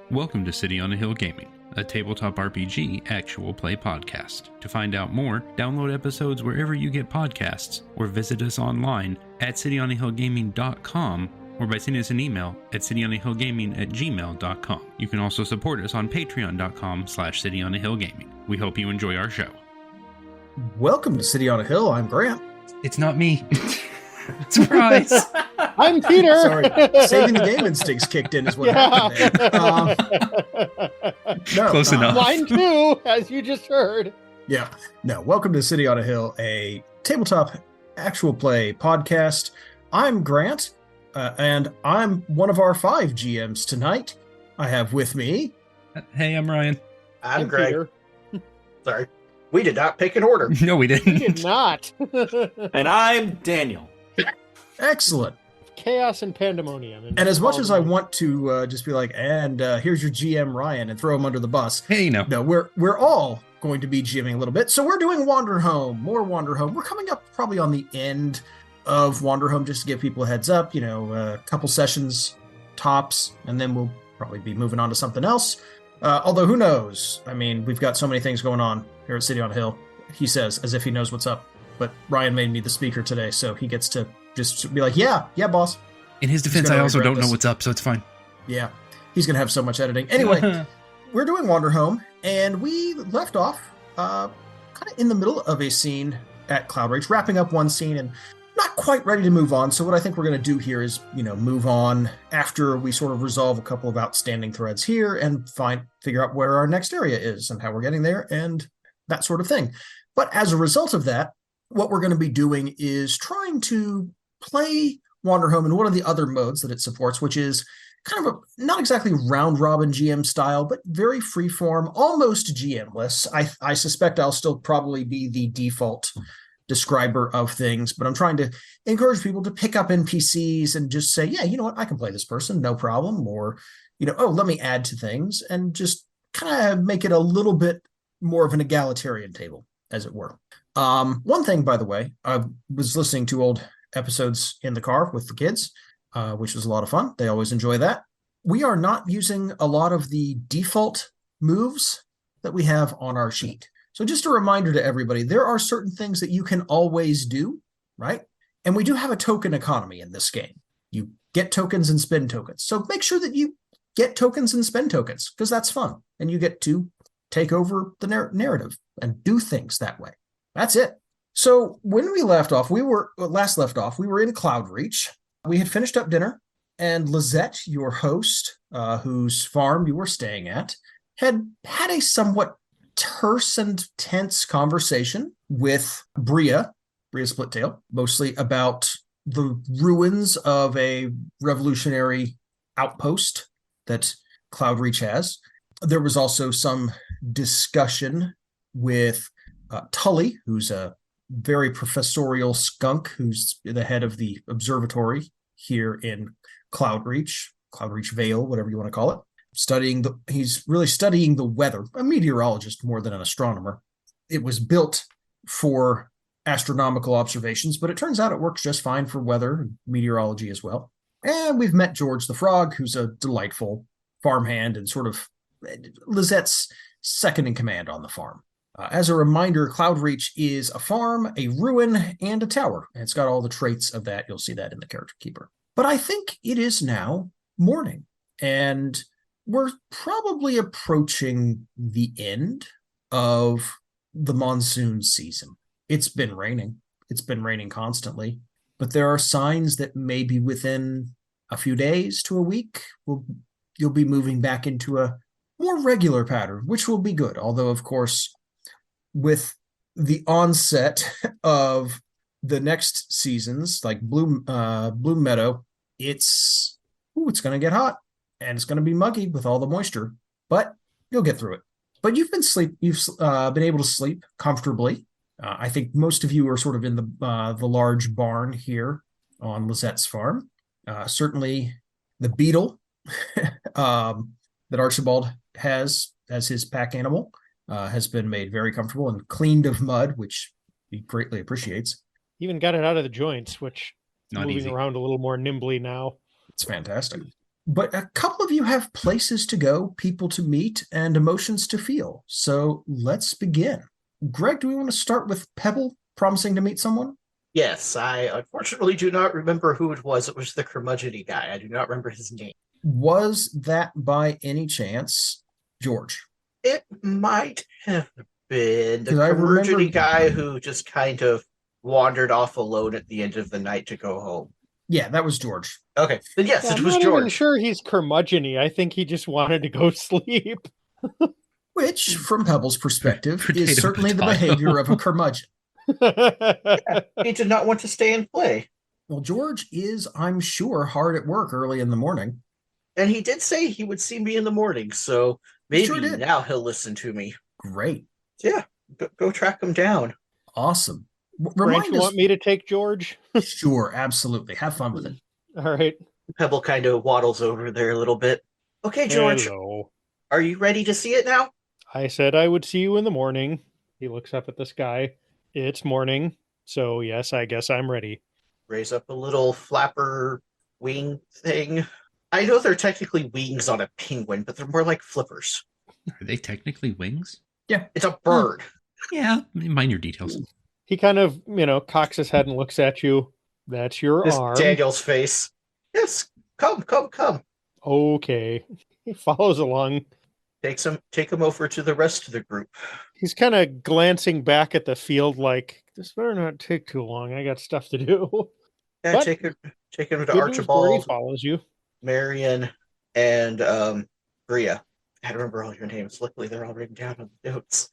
Welcome to City on a Hill Gaming, a tabletop RPG actual play podcast. To find out more, download episodes wherever you get podcasts, or visit us online at cityonahillgaming.com, or by sending us an email at cityonahillgaming@gmail.com. You can also support us on patreon.com/cityonahillgaming. We hope you enjoy our show. Welcome to City on a Hill. I'm Grant. It's not me. Surprise! I'm Peter. Sorry, saving the game instincts kicked in is what happened there. Close enough. Mine too, as you just heard. Yeah. No, welcome to City on a Hill, a tabletop actual play podcast. I'm Grant, and I'm one of our 5 GMs tonight. I have with me... Hey, I'm Ryan. I'm Greg. Peter. Sorry. We did not pick an order. No, we didn't. We did not. And I'm Daniel. Excellent. Chaos and pandemonium. And as much as I want to just be like, and here's your GM Ryan, and throw him under the bus. Hey, no. No, we're all going to be GMing a little bit. So we're doing Wanderhome, more Wanderhome. We're coming up probably on the end of Wanderhome, just to give people a heads up, a couple sessions tops, and then we'll probably be moving on to something else. Although who knows? I mean, we've got so many things going on here at City on a Hill. He says, as if he knows what's up. But Ryan made me the speaker today, so he gets to just be like, yeah, boss. In his defense, I also don't know what's up, so it's fine. Yeah, he's going to have so much editing. Anyway, we're doing Wanderhome, and we left off kind of in the middle of a scene at Cloud Rage, wrapping up one scene and not quite ready to move on. So what I think we're going to do here is, move on after we sort of resolve a couple of outstanding threads here and figure out where our next area is and how we're getting there and that sort of thing. But as a result of that, what we're going to be doing is trying to play Wanderhome in one of the other modes that it supports, which is kind of a not exactly round-robin GM style, but very free-form, almost GM-less. I suspect I'll still probably be the default describer of things, but I'm trying to encourage people to pick up NPCs and just say, yeah, you know what, I can play this person, no problem, or, let me add to things, and just kind of make it a little bit more of an egalitarian table, as it were. One thing, by the way, I was listening to old episodes in the car with the kids, which was a lot of fun. They always enjoy that. We are not using a lot of the default moves that we have on our sheet. So just a reminder to everybody, there are certain things that you can always do, right? And we do have a token economy in this game. You get tokens and spend tokens. So make sure that you get tokens and spend tokens, because that's fun. And you get to take over the narrative and do things that way. That's it. So when we last left off, we were in Cloud Reach. We had finished up dinner, and Lizette, your host, whose farm you were staying at, had a somewhat terse and tense conversation with Bria Splittail, mostly about the ruins of a revolutionary outpost that Cloud Reach has. There was also some discussion with Tully, who's a very professorial skunk, who's the head of the observatory here in Cloud Reach Vale, whatever you want to call it. He's really studying the weather, a meteorologist more than an astronomer. It was built for astronomical observations, but it turns out it works just fine for weather and meteorology as well. And we've met George the Frog, who's a delightful farmhand and sort of Lizette's second in command on the farm. As a reminder, Cloud Reach is a farm, a ruin, and a tower. And it's got all the traits of that. You'll see that in the character keeper. But I think it is now morning, and we're probably approaching the end of the monsoon season. It's been raining. It's been raining constantly. But there are signs that maybe within a few days to a week, you'll be moving back into a more regular pattern, which will be good. Although, of course, with the onset of the next seasons, like Bloom Meadow, it's going to get hot, and it's going to be muggy with all the moisture, but you'll get through it. But you've been able to sleep comfortably. I think most of you are sort of in the large barn here on Lizette's farm. Certainly the beetle that Archibald has as his pack animal has been made very comfortable and cleaned of mud, which he greatly appreciates. Even got it out of the joints, which Not moving easy. around a little more nimbly now. It's fantastic. But a couple of you have places to go, people to meet, and emotions to feel. So let's begin. Greg, do we want to start with Pebble promising to meet someone? Yes, I unfortunately do not remember who it was. It was the curmudgeon guy. I do not remember his name. Was that by any chance George? It might have been the 'Cause I curmudgeon remember- guy who just kind of wandered off alone at the end of the night to go home. Yeah, that was George. Okay, then yes, Yeah, it I'm was not even George. sure he's curmudgeon-y. I think he just wanted to go sleep. Which, from Pebble's perspective, Potato, is certainly the potato. behavior of a curmudgeon. He did not want to stay and play. Well, George is, I'm sure, hard at work early in the morning. And he did say he would see me in the morning, so maybe Sure did. now he'll listen to me. Great. Yeah, go track him down. Awesome. Grant, Remind you us. want me to take George? Sure, absolutely. Have fun with it. All right. Pebble kind of waddles over there a little bit. Okay, George, Hello. are you ready to see it now? I said I would see you in the morning. He looks up at the sky. It's morning. So, yes, I guess I'm ready. Raise up a little flapper wing thing. I know they're technically wings on a penguin, but they're more like flippers. Are they technically wings? It's a bird. Yeah, minor details. He kind of, cocks his head and looks at you. That's your This arm. Daniel's face. Yes, come. Okay. He follows along. Take him over to the rest of the group. He's kind of glancing back at the field like, this better not take too long. I got stuff to do. Yeah, But take him to Good news, Birdie Archibald, follows you. Marion, and Bria. I don't remember all your names. Luckily, they're all written down on the notes.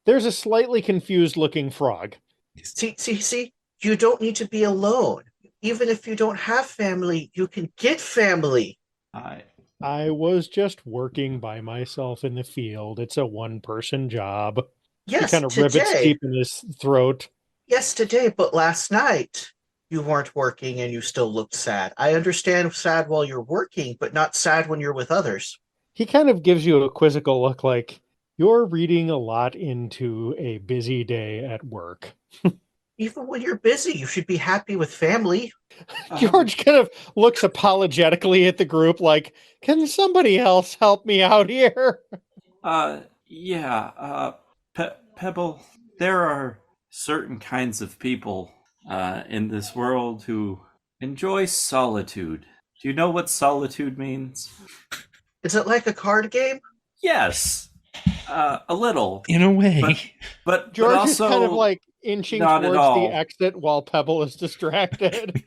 There's a slightly confused looking frog. See, you don't need to be alone. Even if you don't have family, you can get family. I was just working by myself in the field. It's a one-person job. Yes, He kind of rivets today. deep in his throat. Yes, today, but last night you weren't working and you still looked sad. I understand sad while you're working, but not sad when you're with others. He kind of gives you a quizzical look like, you're reading a lot into a busy day at work. Even when you're busy, you should be happy with family. George kind of looks apologetically at the group like, can somebody else help me out here? Pebble, there are certain kinds of people in this world who enjoy solitude. Do you know what solitude means? Is it like a card game? Yes, a little. In a way. But George also, is kind of like inching not at towards all. the exit while Pebble is distracted.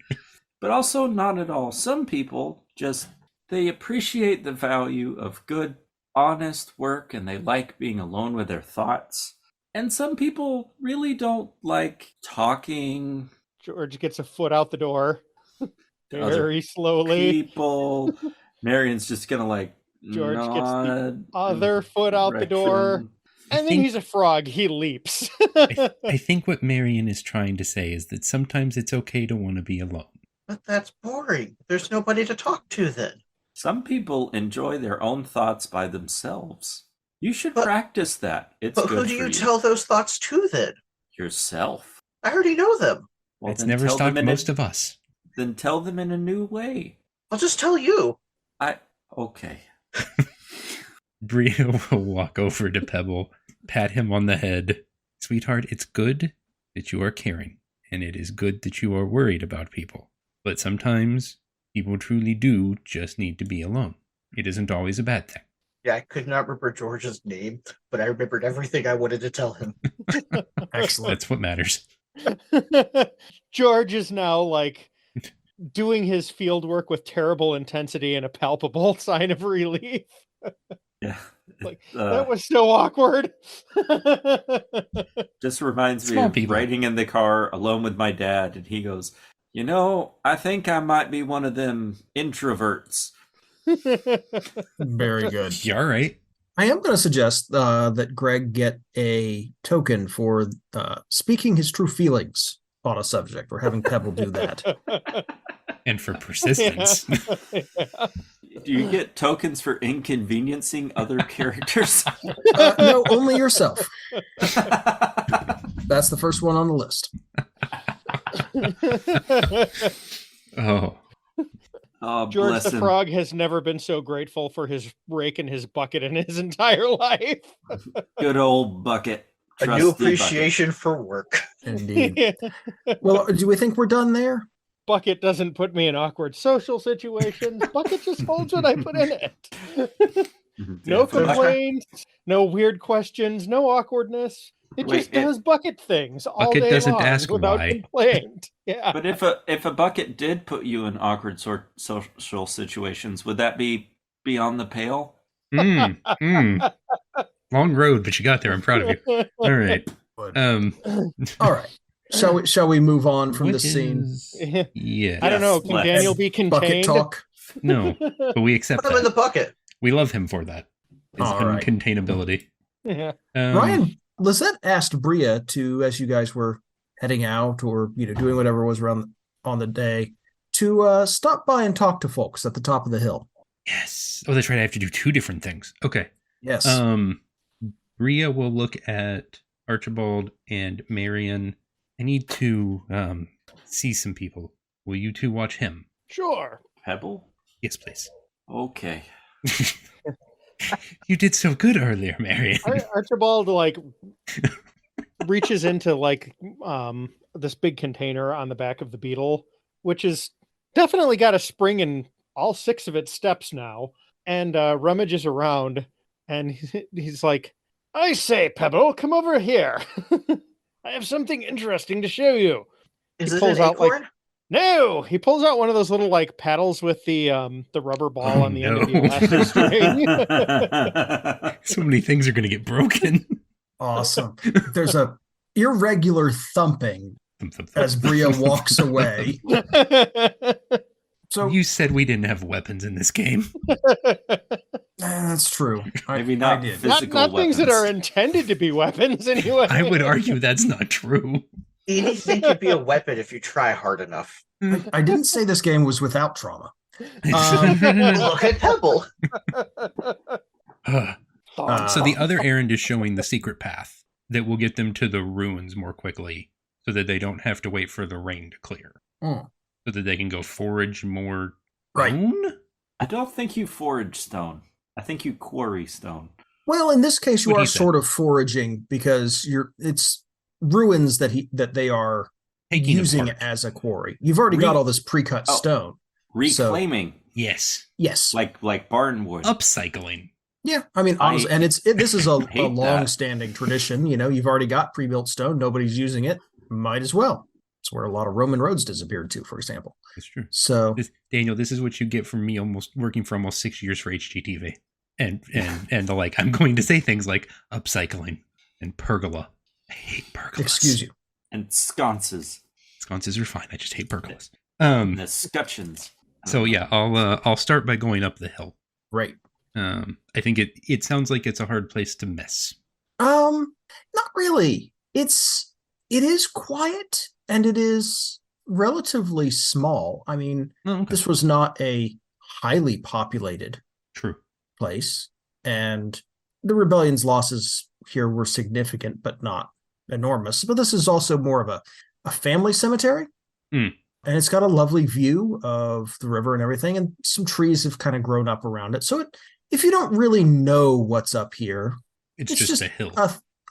But also not at all. Some people they appreciate the value of good, honest work, and they like being alone with their thoughts. And some people really don't like talking. George gets a foot out the door. Other Very slowly. People. Marion's just gonna like George gets the nod other foot out the door. direction. And then think- he's a frog. He leaps. I think what Marion is trying to say is that sometimes it's okay to want to be alone. But that's boring. There's nobody to talk to then. Some people enjoy their own thoughts by themselves. You should But- practice that. It's But good who do for you tell those thoughts to then? Yourself. I already know them. Well, It's then never tell them stopped in most a, of us. Then tell them in a new way. I'll just tell you. Okay. Bria will walk over to Pebble, pat him on the head. Sweetheart, it's good that you are caring, and it is good that you are worried about people. But sometimes people truly do just need to be alone. It isn't always a bad thing. Yeah, I could not remember George's name, but I remembered everything I wanted to tell him. Excellent. That's what matters. George is now like doing his field work with terrible intensity and a palpable sign of relief. Yeah. Like, that was so awkward. Just reminds me Small of people. riding in the car alone with my dad, and he goes, I think I might be one of them introverts. Very good. You all right? I am going to suggest that Greg get a token for speaking his true feelings on a subject, or having Pebble do that. And for persistence. Yeah. Do you get tokens for inconveniencing other characters? No, only yourself. That's the first one on the list. Oh. Oh, George bless the him. Frog has never been so grateful for his rake and his bucket in his entire life. Good old bucket. A Trusty new bucket. appreciation for work. Indeed. Well, do we think we're done there? Bucket doesn't put me in awkward social situations. Bucket just holds what I put in it. No Definitely. complaints, no weird questions, no awkwardness. It Wait, just does bucket things all Bucket day doesn't long ask without why. complaint. Yeah. But if a bucket did put you in awkward social situations, would that be beyond the pale? Long road, but you got there. I'm proud of you. All right. All right. Shall we move on from what this scene? is- Yeah. I don't know. Yes, Can let's. Daniel be Bucket contained? talk. No, but we accept Put them in the that. bucket. We love him for that. His All right. uncontainability. Yeah. Ryan, Lizette asked Bria to, as you guys were heading out or doing whatever was around on the day, to stop by and talk to folks at the top of the hill. Yes. Oh, that's right. I have to do two different things. Okay. Yes. Bria will look at Archibald and Marion. I need to see some people. Will you two watch him? Sure. Pebble? Yes, please. Okay. You did so good earlier, Marion. Archibald reaches into this big container on the back of the Beetle, which is definitely got a spring in all 6 of its steps now, and rummages around, and he's like, "I say, Pebble, come over here. I have something interesting to show you." Is He it pulls an out, acorn? No, he pulls out one of those little paddles with the rubber ball on the end of the no. elastic string. So many things are going to get broken. Awesome. There's a irregular thumping as Bria walks away. So You said we didn't have weapons in this game. that's true. Maybe not I did. physical not things that weapons. are intended to be weapons anyway. I would argue that's not true. Anything could be a weapon if you try hard enough. I didn't say this game was without trauma. Look at Pebble. So the other errand is showing the secret path that will get them to the ruins more quickly so that they don't have to wait for the rain to clear. Mm. So that they can go forage more Right. stone? I don't think you forage stone. I think you quarry stone. Well, in this case, you What he are said. sort of foraging because it's ruins that they are Taking using apart. as a quarry. You've already got all this pre-cut Oh. stone. Reclaiming, Yes. Yes. like barnwood. Upcycling. Yeah, I mean, honestly, and this is a hate that. long-standing tradition. You've already got pre-built stone. Nobody's using it. Might as well. It's where a lot of Roman roads disappeared to, for example. That's true. So Daniel, this is what you get from me working for almost 6 years for HGTV. And I'm going to say things like upcycling and pergola. I hate pergolas. excuse you. And sconces. Sconces are fine. I just hate pergolas. And escutcheons. So yeah, I'll start by going up the hill. Right. I think it sounds like it's a hard place to miss. Not really. It is quiet and it is relatively small. I mean, Oh, okay. this was not a highly populated True. place, and the rebellion's losses here were significant but not enormous. But this is also more of a family cemetery. Mm. And it's got a lovely view of the river and everything, and some trees have kind of grown up around it. So if you don't really know what's up here, It's just a hill.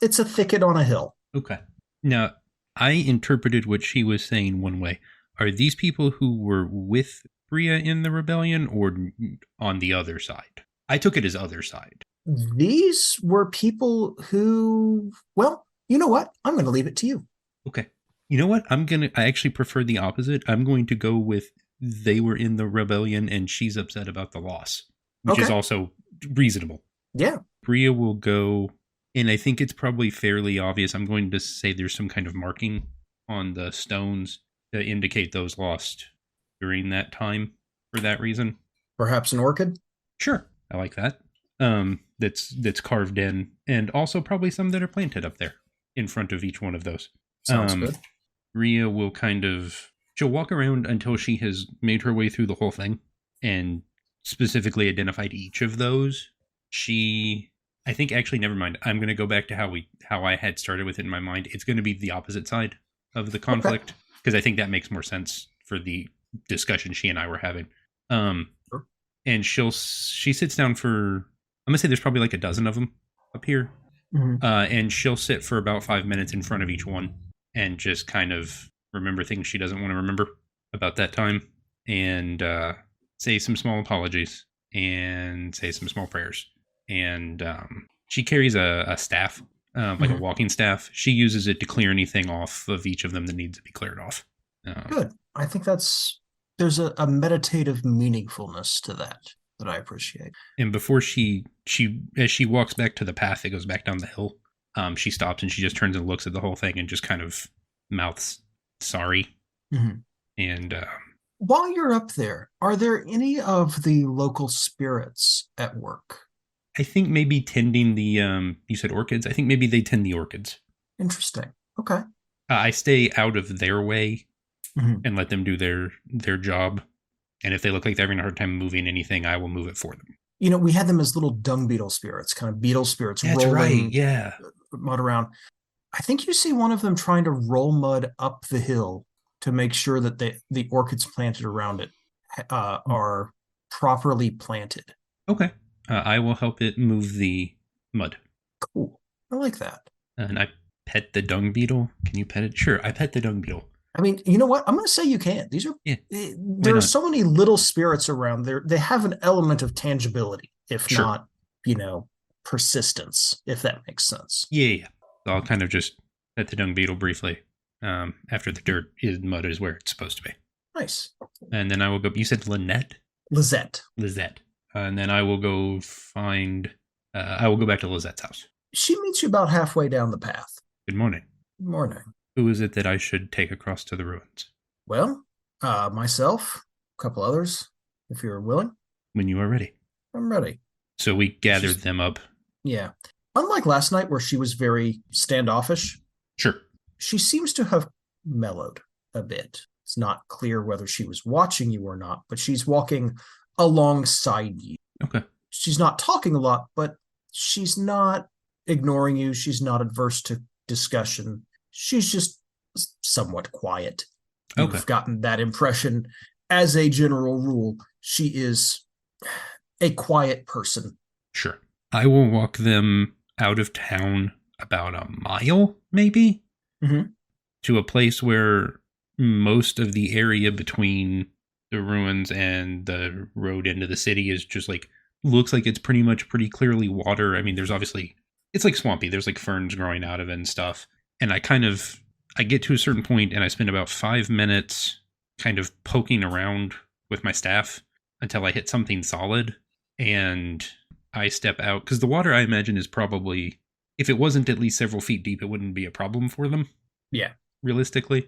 It's a thicket on a hill. Okay. Now, I interpreted what she was saying one way. Are these people who were with Bria in the rebellion or on the other side? I took it as other side. These were people who, well, you know what? I'm going to leave it to you. Okay. You know what? I actually prefer the opposite. I'm going to go with they were in the rebellion and she's upset about the loss, which is Okay. also reasonable. Yeah. Bria will go, and I think it's probably fairly obvious. I'm going to say there's some kind of marking on the stones to indicate those lost during that time for that reason. Perhaps an orchid? Sure. I like that. That's carved in, and also probably some that are planted up there in front of each one of those. Sounds good. Bria will she'll walk around until she has made her way through the whole thing and specifically identified each of those. I think actually, never mind. I'm going to go back to how I had started with it in my mind. It's going to be the opposite side of the conflict because I think that makes more sense for the discussion she and I were having. Sure. And she sits down for, I'm gonna say there's probably like a dozen of them up here. Mhm. And she'll sit for about 5 minutes in front of each one and just kind of remember things she doesn't want to remember about that time, and say some small apologies and say some small prayers. And she carries a staff, like a walking staff. She uses it to clear anything off of each of them that needs to be cleared off. Good. I think there's a meditative meaningfulness to that I appreciate. And before she as she walks back to the path that goes back down the hill, she stops and she just turns and looks at the whole thing and just kind of mouths sorry. Mhm. And While you're up there, are there any of the local spirits at work? I think maybe tending the you said orchids. I think maybe they tend the orchids. Interesting. Okay. I stay out of their way Mhm. and let them do their job. And if they look like they're having a hard time moving anything, I will move it for them. We had them as little dung beetle spirits, kind of beetle spirits That's rolling right. Yeah. mud around. I think you see one of them trying to roll mud up the hill to make sure that the orchids planted around it are properly planted. Okay. I will help it move the mud. Cool. I like that. And I pet the dung beetle. Can you pet it? Sure. I pet the dung beetle. I mean, you know what? I'm going to say you can. These are there are so many little spirits around there. They have an element of tangibility, if not, persistence, if that makes sense. Yeah. So I'll kind of just pet the dung beetle briefly. After the mud is where it's supposed to be. Nice. And then I will go. You said Lizette. And then I will go find. I will go back to Lizette's house. She meets you about halfway down the path. Good morning. Good morning. Who is it that I should take across to the ruins? Well, myself, a couple others, if you're willing. When you are ready. I'm ready. So we gathered them up. Yeah. Unlike last night where she was very standoffish. Sure. She seems to have mellowed a bit. It's not clear whether she was watching you or not, but she's walking alongside you. Okay. She's not talking a lot, but she's not ignoring you. She's not adverse to discussion. She's just somewhat quiet. Okay. You've gotten that impression. As a general rule, she is a quiet person. Sure. I will walk them out of town about a mile, maybe, to a place where most of the area between the ruins and the road into the city is just like, looks like it's pretty clearly water. I mean, there's obviously, it's like swampy. There's like ferns growing out of it and stuff. And I get to a certain point and I spend about 5 minutes kind of poking around with my staff until I hit something solid. And I step out, because the water, I imagine, is probably, if it wasn't at least several feet deep, it wouldn't be a problem for them. Yeah. Realistically.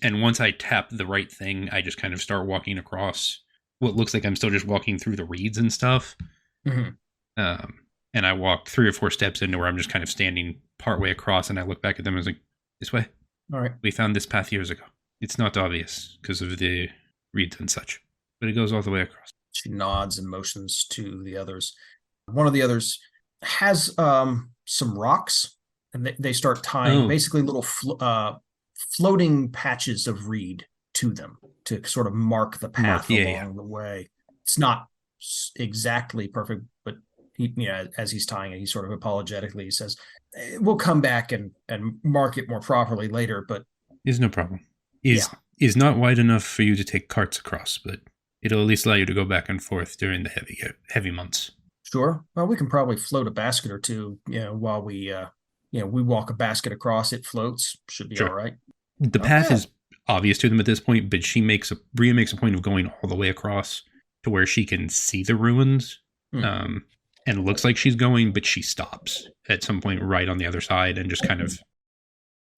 And once I tap the right thing, I just kind of start walking across what looks like I'm still just walking through the reeds and stuff. And I walk 3 or 4 steps into where I'm just kind of standing partway across, and I look back at them and I was like, this way. All right. We found this path years ago. It's not obvious because of the reeds and such, but it goes all the way across. She nods and motions to the others. One of the others has some rocks, and they start tying basically little floating patches of reed to them to sort of mark the path along the way. It's not exactly perfect, but he, as he's tying it, he sort of apologetically says, "We'll come back and mark it more properly later." But is no problem. Is not wide enough for you to take carts across, but it'll at least allow you to go back and forth during the heavy months. Sure. Well, we can probably float a basket or two, while we walk a basket across. It floats. Should be all right. The path is obvious to them at this point, but Bria makes a point of going all the way across to where she can see the ruins. And it looks like she's going, but she stops at some point right on the other side and just kind of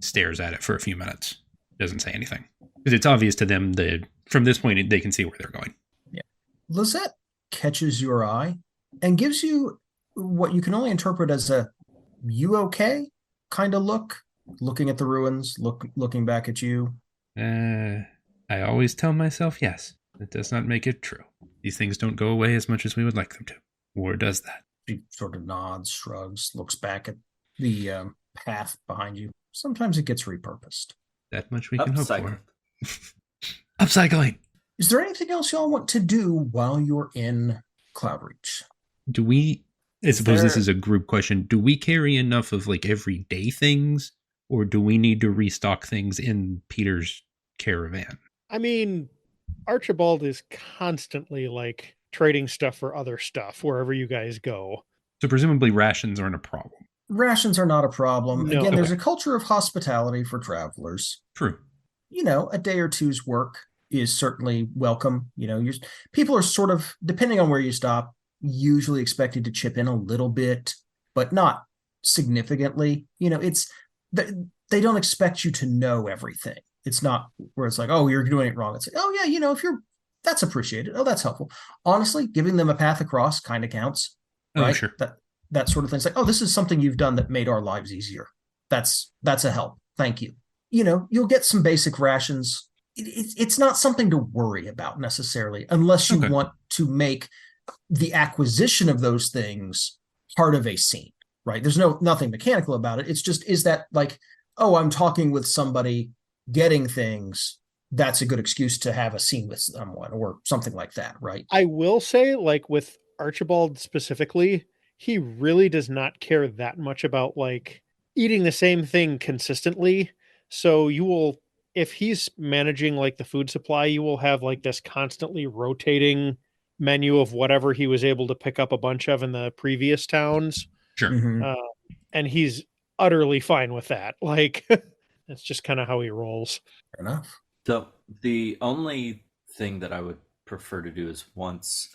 stares at it for a few minutes. Doesn't say anything. Because it's obvious to them that from this point, they can see where they're going. Yeah. Lizette catches your eye and gives you what you can only interpret as a "you okay" kind of look, looking at the ruins, looking back at you. I always tell myself yes. It does not make it true. These things don't go away as much as we would like them to. War does that. She sort of nods, shrugs, looks back at the path behind you. Sometimes it gets repurposed. That much we can hope for. Upcycling. Upcycling. Is there anything else y'all want to do while you're in Cloudreach? Do we, I Is suppose this there- is a group question, do we carry enough of like everyday things, or do we need to restock things in Peter's caravan? I mean, Archibald is constantly like trading stuff for other stuff wherever you guys go. So presumably rations aren't a problem. Rations are not a problem. No. Again, there's Okay. a culture of hospitality for travelers. True. A day or two's work is certainly welcome. People are sort of, depending on where you stop, usually expected to chip in a little bit, but not significantly. They don't expect you to know everything. It's not where it's like, oh, you're doing it wrong. It's like, oh yeah, if you're, that's appreciated. Oh, that's helpful. Honestly, giving them a path across kind of counts, Oh, right? sure. That sort of thing. It's like, oh, this is something you've done that made our lives easier. That's a help. Thank you. You'll get some basic rations. It's not something to worry about necessarily, unless you Okay. want to make the acquisition of those things part of a scene, right? There's nothing mechanical about it. It's just, is that like, oh, I'm talking with somebody, getting things. That's a good excuse to have a scene with someone or something like that, right? I will say, like with Archibald specifically, he really does not care that much about like eating the same thing consistently. So you will, if he's managing like the food supply, you will have like this constantly rotating menu of whatever he was able to pick up a bunch of in the previous towns. Sure. Mhm. And he's utterly fine with that. Like, that's just kind of how he rolls. Fair enough. So the only thing that I would prefer to do is once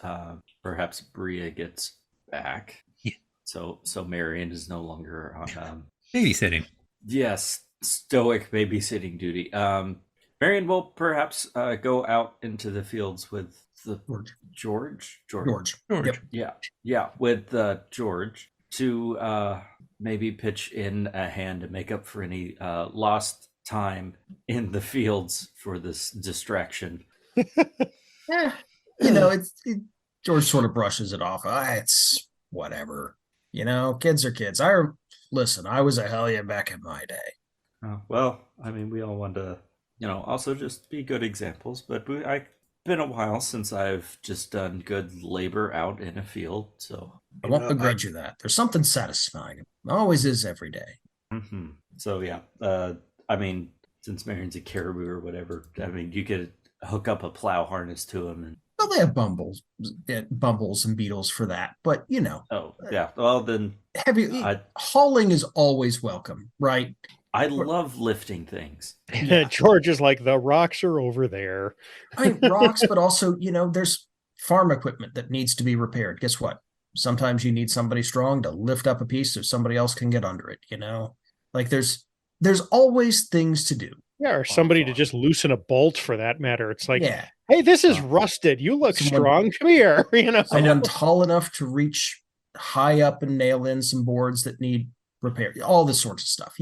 perhaps Bria gets back. Yeah. So Marion is no longer on Babysitting. yes, stoic babysitting duty. Marion will perhaps go out into the fields with the George. George. George. Yep. Yeah, with George to maybe pitch in a hand to make up for any lost time in the fields for this distraction. George sort of brushes it off. It's whatever. Kids are kids. I was a hellion back in my day. Well, I mean, we all want to, also just be good examples. But I've been a while since I've just done good labor out in a field, so I won't begrudge you that. There's something satisfying. It always is every day. Mm-hmm. So yeah, I mean, since Marion's a caribou or whatever, I mean, you could hook up a plow harness to him, and Well, they have bumbles and beetles for that, but oh yeah, well then hauling is always welcome, right? I love lifting things. Yeah. George is like, the rocks are over there. I mean, rocks, but also, there's farm equipment that needs to be repaired. Guess what? Sometimes you need somebody strong to lift up a piece so somebody else can get under it, Like there's always things to do. Yeah, or somebody to just loosen a bolt for that matter. It's like, Yeah. hey, this is rusted. You look strong. Come here. Someone tall enough to reach high up and nail in some boards that need repair. All this sorts of stuff.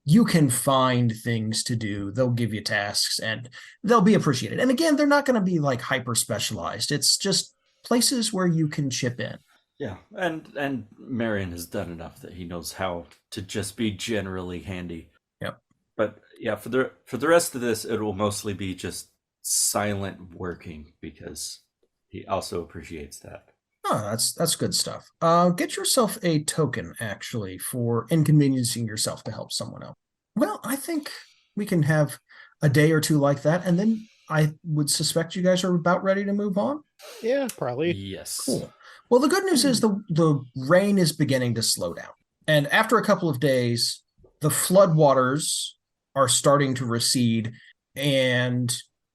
You can find things to do. They'll give you tasks and they'll be appreciated. And again, they're not going to be like hyper specialized. It's just places where you can chip in. Yeah, and Marion has done enough that he knows how to just be generally handy. Yep. But yeah, for the rest of this, it will mostly be just silent working because he also appreciates that. Oh, that's good stuff. Get yourself a token, actually, for inconveniencing yourself to help someone else. Well, I think we can have a day or two like that, and then I would suspect you guys are about ready to move on. Yeah, probably. Yes. Cool. Well, the good news is the rain is beginning to slow down. And after a couple of days, the floodwaters are starting to recede, and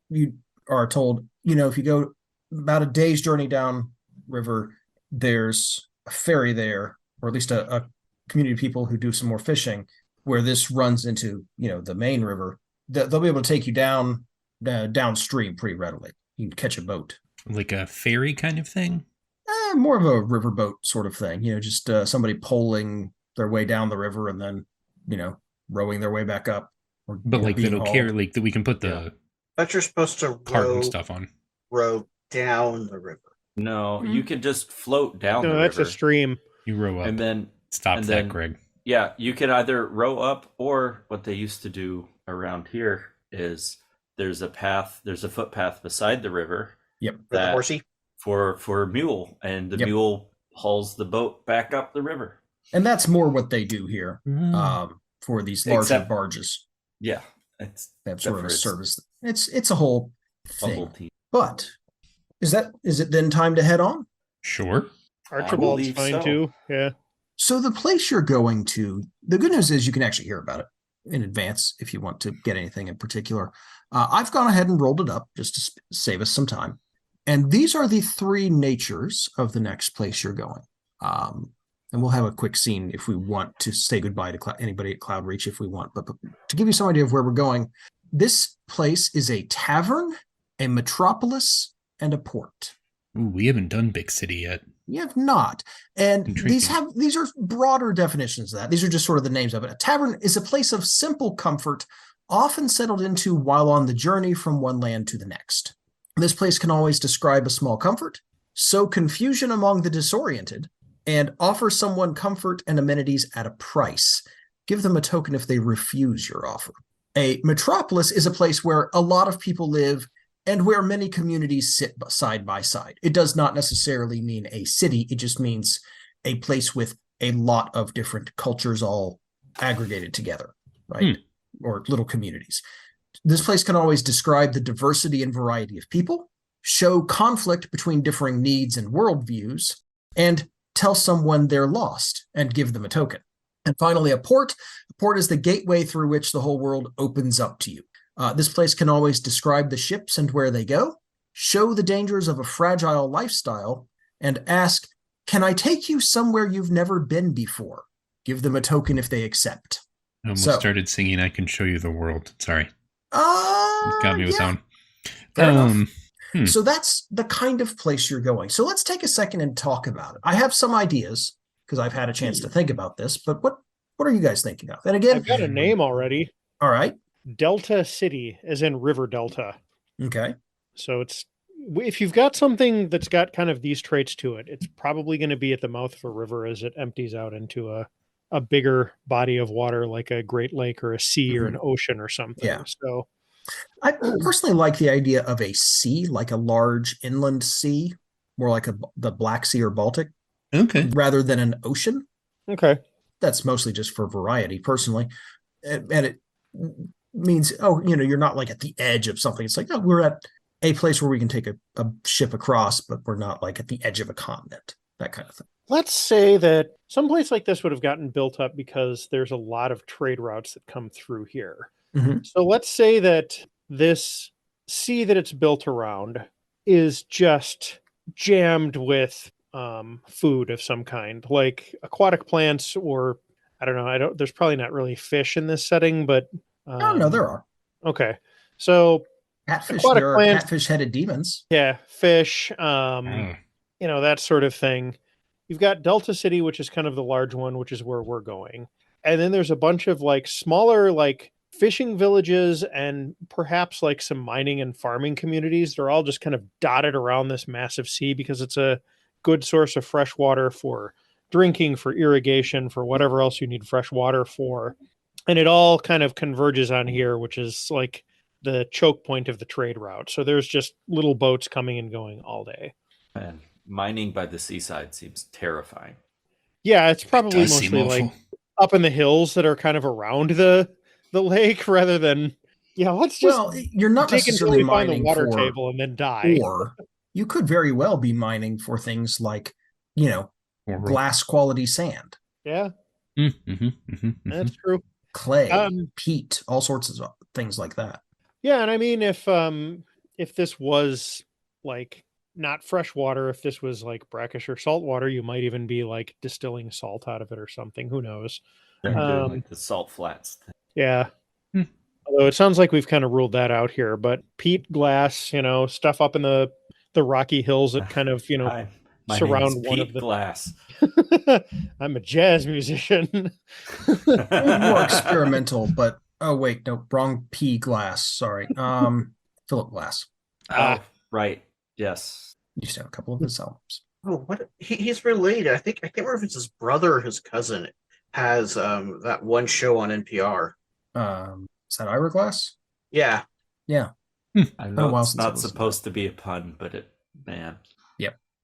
you are told, if you go about a day's journey down river, there's a ferry there, or at least a community of people who do some more fishing, where this runs into, the main river. They'll be able to take you downstream pretty readily. You can catch a boat. Like a ferry kind of thing? More of a riverboat sort of thing, just somebody poling their way down the river and then, rowing their way back up. But like that'll carry, like that we can put the But you're supposed to cart and stuff on. row down the river. No, you can just float down the No, river. that's a stream. You row up. And then Stop and that, then- Greg. Yeah, you can either row up, or what they used to do around here is there's a footpath beside the river. Yep. For the horsey. For a mule, and the mule hauls the boat back up the river. And that's more what they do here for these larger barges. Yeah. They have sort of a service. It's a whole thing. But is it then time to head on? Sure. Archibald's fine too. Yeah. So the place you're going to, the good news is you can actually hear about it in advance if you want to get anything in particular. I've gone ahead and rolled it up just to save us some time. And these are the 3 natures of the next place you're going. And we'll have a quick scene if we want to say goodbye to anybody at Cloudreach if we want. But to give you some idea of where we're going, this place is a tavern, a metropolis, and a port. Ooh, we haven't done Big City yet. You have not. And Intriguing. these are broader definitions of that. These are just sort of the names of it. A tavern is a place of simple comfort, often settled into while on the journey from one land to the next. This place can always describe a small comfort, sow confusion among the disoriented, and offer someone comfort and amenities at a price. Give them a token if they refuse your offer. A metropolis is a place where a lot of people live and where many communities sit side by side. It does not necessarily mean a city. It just means a place with a lot of different cultures all aggregated together, right? Or little communities. This place can always describe the diversity and variety of people, show conflict between differing needs and worldviews, and tell someone they're lost and give them a token. And finally, a port. A port is the gateway through which the whole world opens up to you. This place can always describe the ships and where they go, show the dangers of a fragile lifestyle, and ask, can I take you somewhere you've never been before? Give them a token if they accept. I almost started singing I Can Show You the World. Sorry. Got me with that one. Fair enough. So that's the kind of place you're going. So let's take a second and talk about it. I have some ideas because I've had a chance to think about this, but what are you guys thinking of? And again, I've got a name already. All right. Delta City, as in River Delta. Okay. So if you've got something that's got kind of these traits to it, it's probably going to be at the mouth of a river as it empties out into a bigger body of water like a Great Lake or a sea or an ocean or something. Yeah. So I personally like the idea of a sea, like a large inland sea, more like the Black Sea or Baltic. Okay. Rather than an ocean. Okay. That's mostly just for variety, personally. And it means, you're not like at the edge of something. It's like, we're at a place where we can take a ship across, but we're not like at the edge of a continent, that kind of thing. Let's say that some place like this would have gotten built up because there's a lot of trade routes that come through here. Mm-hmm. So let's say that this sea that it's built around is just jammed with food of some kind, like aquatic plants, or I don't know. There's probably not really fish in this setting, but no, there are. Okay, so catfish. There are catfish-headed demons. Yeah, fish. That sort of thing. You've got Delta City, which is kind of the large one, which is where we're going, and then there's a bunch of like smaller like fishing villages and perhaps like some mining and farming communities. They're all just kind of dotted around this massive sea because it's a good source of fresh water for drinking, for irrigation, for whatever else you need fresh water for. And it all kind of converges on here, which is like the choke point of the trade route. So there's just little boats coming and going all day. And mining by the seaside seems terrifying. Yeah, it's probably mostly like up in the hills that are kind of around the lake rather than, let's just you're not necessarily mining the water for table and then die. Or you could very well be mining for things like, glass quality sand. Yeah. That's true. Clay, peat, all sorts of things like that. Yeah, and I mean, if this was like not fresh water, if this was like brackish or salt water, you might even be like distilling salt out of it or something. Who knows? Like the salt flats thing. Yeah. Although it sounds like we've kind of ruled that out here, but peat, glass, stuff up in the rocky hills that kind of, My surround one Pete of the Glass. I'm a jazz musician. More experimental, but wrong P Glass. Sorry, Philip Glass. Right. Yes. Used to have a couple of his albums. Oh, what? He's related. I can't remember if it's his brother or his cousin. Has that one show on NPR. Is that Ira Glass? Yeah. I Been a know while it's since I not listened to supposed to be a pun, but man.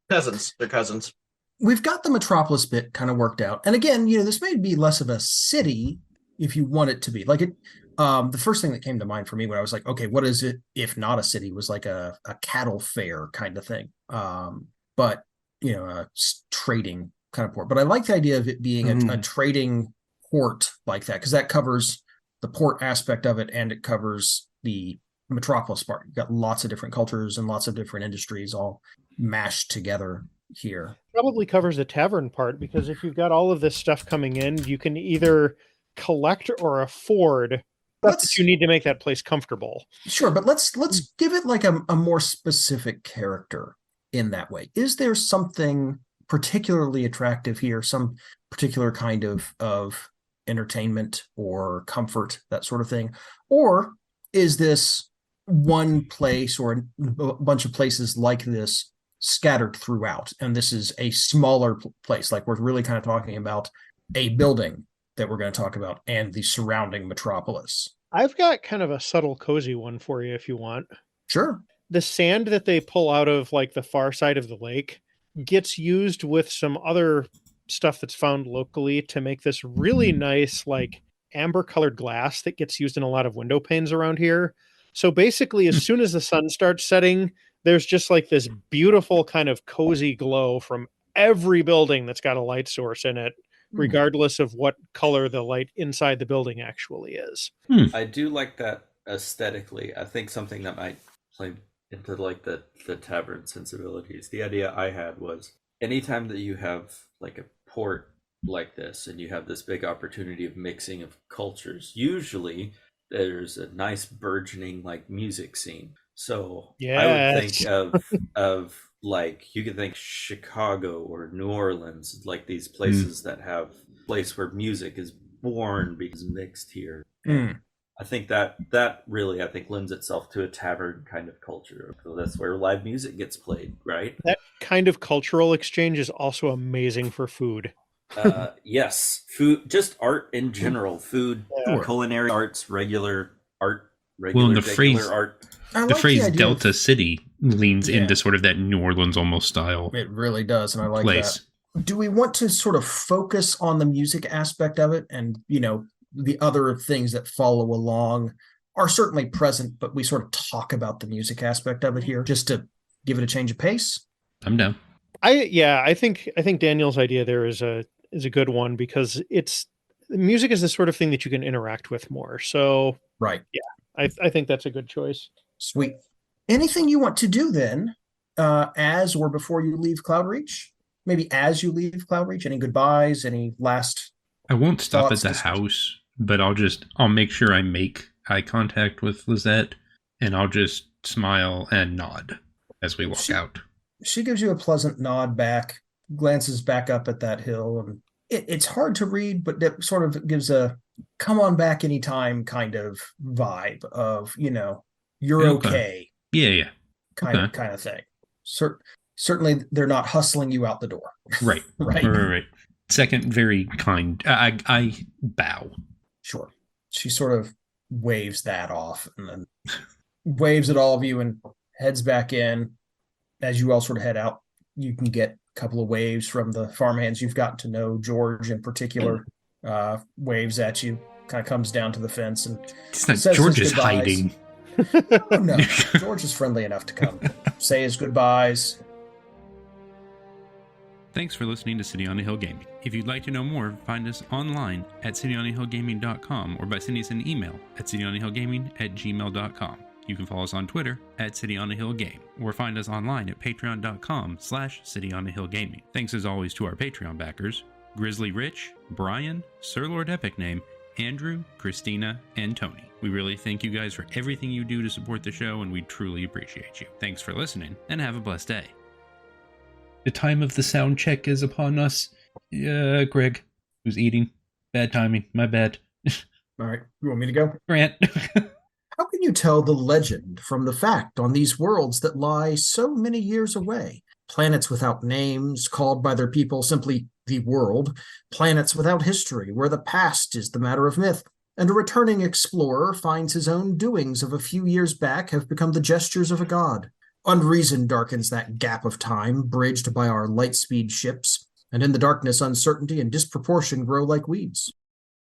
Cousins. They're cousins. We've got the Metropolis bit kind of worked out. And again, this may be less of a city if you want it to be. Like it, the first thing that came to mind for me when I was like, okay, what is it if not a city, was like a cattle fair kind of thing. But, a trading kind of port. But I like the idea of it being a trading port like that, because that covers the port aspect of it and it covers the Metropolis part. You've got lots of different cultures and lots of different industries all mashed together here. Probably covers the tavern part, because if you've got all of this stuff coming in, you can either collect or afford stuff that you need to make that place comfortable. Sure, but let's give it like a more specific character in that way. Is there something particularly attractive here, some particular kind of entertainment or comfort, that sort of thing? Or is this one place or a bunch of places like this scattered throughout, and this is a smaller place? Like, we're really kind of talking about a building that we're going to talk about and the surrounding metropolis. I've got kind of a subtle, cozy one for you if you want. Sure. The sand that they pull out of like the far side of the lake gets used with some other stuff that's found locally to make this really nice, like amber colored glass that gets used in a lot of window panes around here. So basically, as soon as the sun starts setting, there's just like this beautiful kind of cozy glow from every building that's got a light source in it, regardless of what color the light inside the building actually is. I do like that aesthetically. I think something that might play into like the tavern sensibilities. The idea I had was anytime that you have like a port like this and you have this big opportunity of mixing of cultures, usually there's a nice burgeoning like music scene. So I would think of like, you could think Chicago or New Orleans, like these places that have a place where music is born because mixed here. I think that really, I think, lends itself to a tavern kind of culture. So that's where live music gets played, right? That kind of cultural exchange is also amazing for food. Yes, food, just art in general, food, culinary arts, regular art, regular art. The phrase Delta City leans into sort of that New Orleans almost style. It really does, and I like that. Do we want to sort of focus on the music aspect of it? And, the other things that follow along are certainly present, but we sort of talk about the music aspect of it here just to give it a change of pace? I'm down. I think Daniel's idea there is a good one, because music is the sort of thing that you can interact with more. So right. Yeah, I think that's a good choice. Sweet. Anything you want to do then, as or before you leave Cloudreach? Maybe as you leave Cloudreach, any goodbyes, any last I won't stop at the house, but I'll make sure I make eye contact with Lizette, and I'll just smile and nod as we walk out. She gives you a pleasant nod back, glances back up at that hill, and it's hard to read, but that sort of gives a come on back anytime kind of vibe of, you're okay. Yeah. Kind of thing. Certainly they're not hustling you out the door. Right. Right. Second, very kind. I bow. Sure. She sort of waves that off and then waves at all of you and heads back in. As you all sort of head out, you can get a couple of waves from the farmhands you've gotten to know. George in particular waves at you, kind of comes down to the fence and says George is hiding. Oh, no, George is friendly enough to come say his goodbyes. Thanks for listening to City on the Hill Gaming. If you'd like to know more, find us online at cityonthehillgaming.com or by sending us an email at cityonthehillgaming@gmail.com. You can follow us on Twitter at cityonthehillgame or find us online at patreon.com/cityonthehillgaming. Thanks as always to our Patreon backers, Grizzly Rich, Bryan, Sir Lord Epic Name, Andrew, Christina, and Tony. We really thank you guys for everything you do to support the show, and we truly appreciate you. Thanks for listening, and have a blessed day. The time of the sound check is upon us. Greg, who's eating. Bad timing. My bad. All right. You want me to go? Grant. How can you tell the legend from the fact on these worlds that lie so many years away? Planets without names, called by their people simply the world. Planets without history, where the past is the matter of myth. and a returning explorer finds his own doings of a few years back have become the gestures of a god. Unreason darkens that gap of time bridged by our light-speed ships, and in the darkness uncertainty and disproportion grow like weeds.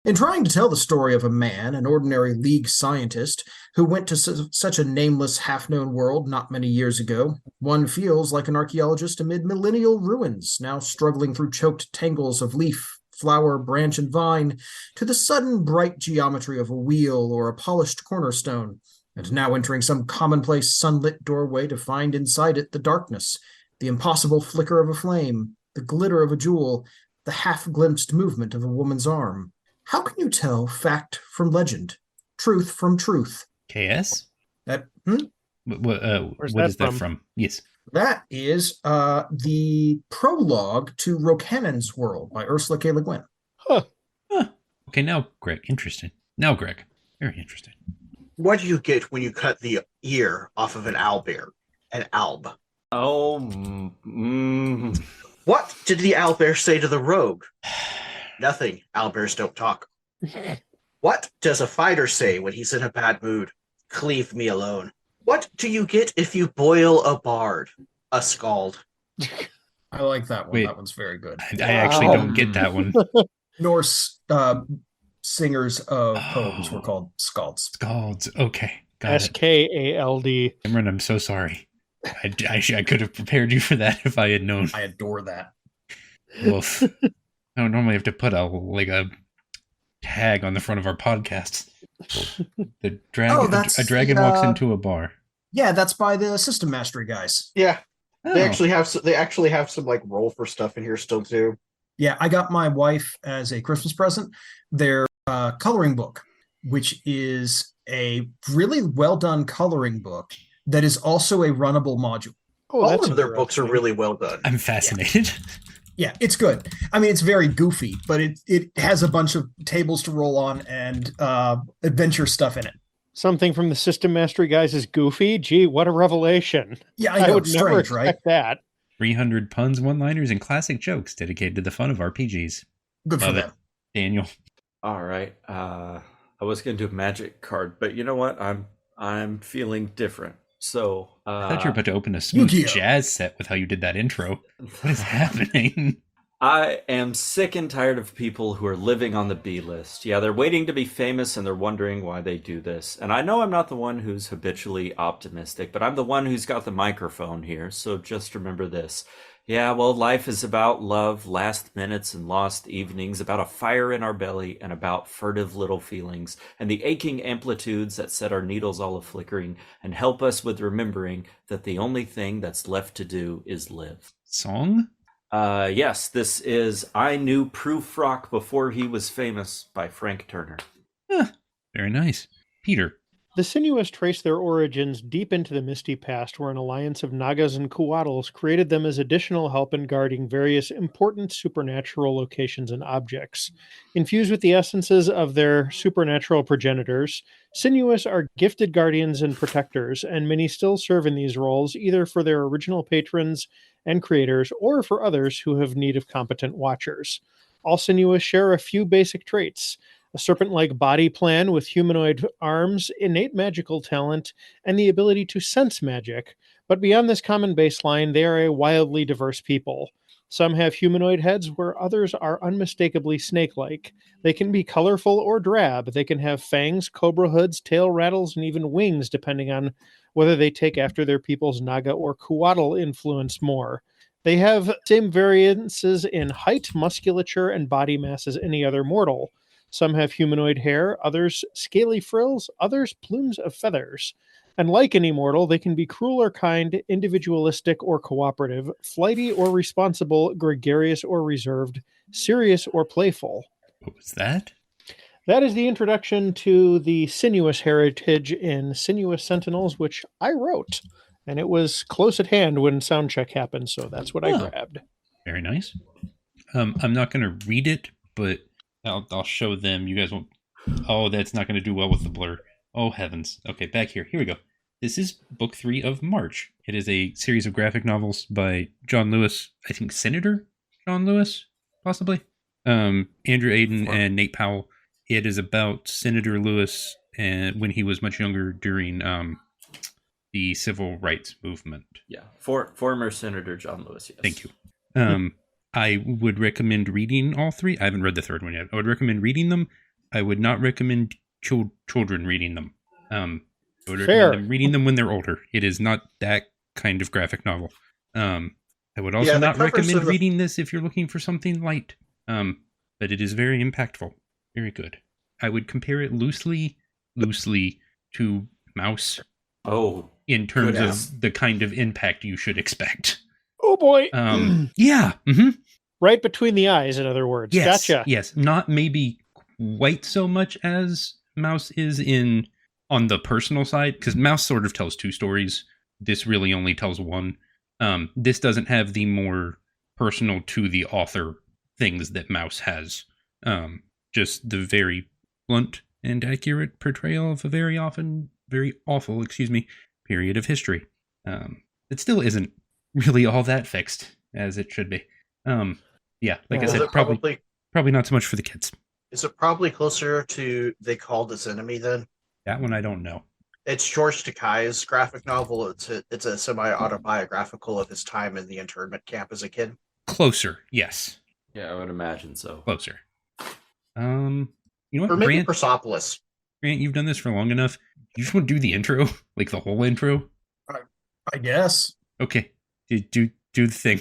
In trying to tell the story of a man, an ordinary League scientist, who went to such a nameless, half-known world not many years ago, one feels like an archaeologist amid millennial ruins, now struggling through choked tangles of leaf, flower, branch, and vine, to the sudden bright geometry of a wheel or a polished cornerstone, and now entering some commonplace sunlit doorway to find inside it the darkness, the impossible flicker of a flame, the glitter of a jewel, the half-glimpsed movement of a woman's arm. How can you tell fact from legend, truth from truth? KS? That What that is that from? Yes. That is the prologue to Rocannon's World by Ursula K. Le Guin. Huh. Okay, now Greg. Interesting. Now Greg. Very interesting. What do you get when you cut the ear off of an owlbear? An alb. Oh, What did the owlbear say to the rogue? Nothing. Owlbears don't talk. What does a fighter say when he's in a bad mood? Leave me alone. What do you get if you boil a bard? A scald. I like that one. Wait. That one's very good. I actually don't get that one. Norse singers of poems were called skalds. Scalds. Okay. Got it. SKALD. Cameron, I'm so sorry. I could have prepared you for that if I had known. I adore that. Woof. I don't normally have to put a tag on the front of our podcast. The dragon. that's a dragon the, walks into a bar. Yeah, that's by the System Mastery guys. Yeah, Oh. they actually have some like roll for stuff in here still too. Yeah, I got my wife as a Christmas present their coloring book, which is a really well done coloring book that is also a runnable module. Oh, All that's of their books are interesting. really well done. I'm fascinated. Yeah, it's good. I mean, it's very goofy, but it has a bunch of tables to roll on and adventure stuff in it. Something from the System Mastery guys is goofy. Gee, what a revelation. Yeah, I know, would never strange, right? expect that. 300 puns, one-liners, and classic jokes dedicated to the fun of RPGs. Good for Love it. them. Daniel. all right. I was gonna do a magic card, but you know what? I'm feeling different. So I thought you were about to open a smooth Yu-Gi-Oh. jazz set with how you did that intro. What is happening? I am sick and tired of people who are living on the B list. Yeah, they're waiting to be famous and they're wondering why they do this. And I know I'm not the one who's habitually optimistic, but I'm the one who's got the microphone here. So just remember this. Yeah, well, life is about love, last minutes and lost evenings, about a fire in our belly, and about furtive little feelings, and the aching amplitudes that set our needles all a-flickering, and help us with remembering that the only thing that's left to do is live. Song? Yes, this is I Knew Proof Rock Before He Was Famous by Frank Turner. Very nice. Peter. The Sinuous trace their origins deep into the misty past, where an alliance of Nagas and Kuatls created them as additional help in guarding various important supernatural locations and objects. Infused with the essences of their supernatural progenitors, Sinuous are gifted guardians and protectors, and many still serve in these roles, either for their original patrons and creators, or for others who have need of competent watchers. All Sinuous share a few basic traits: a serpent-like body plan with humanoid arms, innate magical talent, and the ability to sense magic. But beyond this common baseline, they are a wildly diverse people. Some have humanoid heads where others are unmistakably snake-like. They can be colorful or drab. They can have fangs, cobra hoods, tail rattles, and even wings, depending on whether they take after their people's Naga or Kuatl influence more. They have same variances in height, musculature, and body mass as any other mortal. Some have humanoid hair, others scaly frills, others plumes of feathers. And like any mortal, they can be cruel or kind, individualistic or cooperative, flighty or responsible, gregarious or reserved, serious or playful. What was that? That is the introduction to the Sinuous heritage in Sinuous Sentinels, which I wrote. And it was close at hand when soundcheck happened, so that's what I Oh. grabbed. Very nice. I'm not going to read it, but I'll show them. You guys won't. Oh, that's not going to do well with the blur. Oh, heavens. Okay, back here. Here we go. This is book 3 of March. It is a series of graphic novels by John Lewis. I think Senator John Lewis, possibly. Andrew Aiden and Nate Powell. It is about Senator Lewis and when he was much younger during the civil rights movement. Yeah, former Senator John Lewis. Yes. Thank you. I would recommend reading all three. I haven't read the third one yet. I would recommend reading them. I would not recommend children reading them. I would recommend them reading them when they're older. It is not that kind of graphic novel. I would also not recommend reading this if you're looking for something light. But it is very impactful. Very good. I would compare it loosely to Mouse. Oh, in terms of the kind of impact you should expect. Oh boy. Yeah. Mm-hmm. Right between the eyes, in other words. Yes, Gotcha. Yes. Not maybe quite so much as Mouse is on the personal side, because Mouse sort of tells two stories. This really only tells one. This doesn't have the more personal to the author things that Mouse has. Just the very blunt and accurate portrayal of a very awful, period of history. It still isn't really all that fixed as it should be. Yeah, like I said, probably not so much for the kids. Is it probably closer to They Called Us Enemy then? That one I don't know. It's George Takei's graphic novel. It's a semi-autobiographical of his time in the internment camp as a kid. Closer, yes. Yeah, I would imagine so. Closer. You know what, Or maybe Persepolis. Grant, you've done this for long enough. You just want to do the intro? Like the whole intro? I guess. Okay. Do the thing.